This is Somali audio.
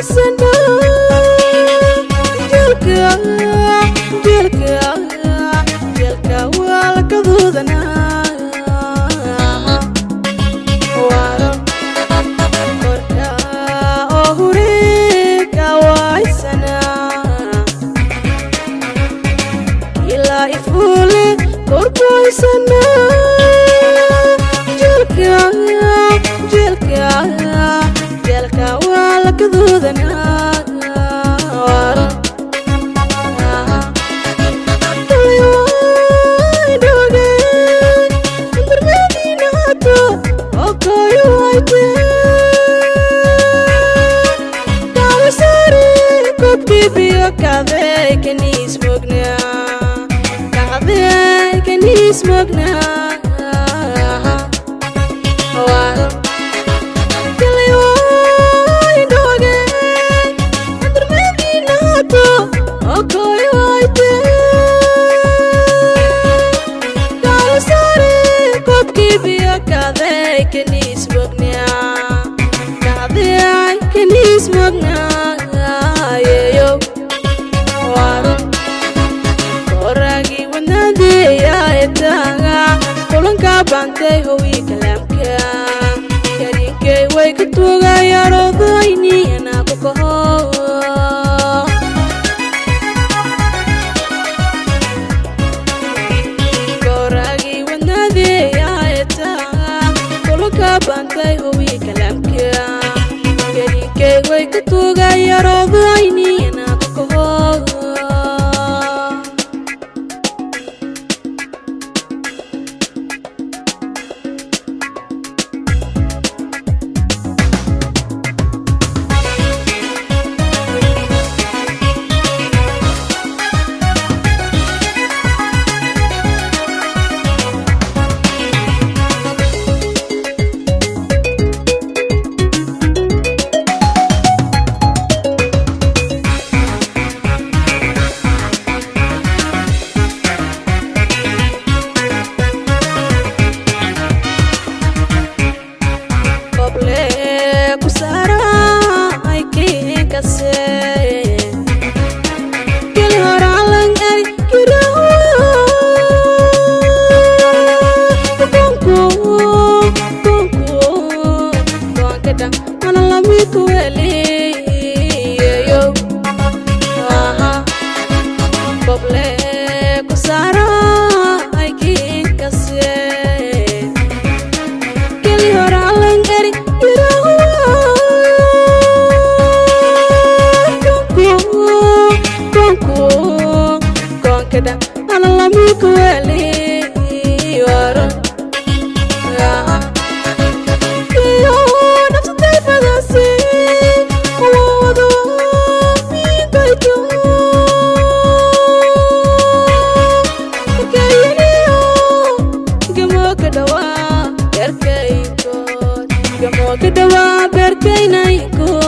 sana jelka wala kadudana waro korka ohureka waisana ila ifule korka waisana jelka wala kadudana waro Kade kenis mogna, kade kenis mogna. Waro kelewa indoge, antar medina to, okoy waite. Kalo sare kopki biya kade kenis mogna, kade kenis mogna. Yeyo. Koragi wanade ya etanga kulanka bantay howi kalamka yarinke way kutuga yarodayni ana kukoho koragi wanade ya etanga kulanka bantay howi kalamka yarinke way kutuga yarodayni ana kukoho Kedawa berkay na ikut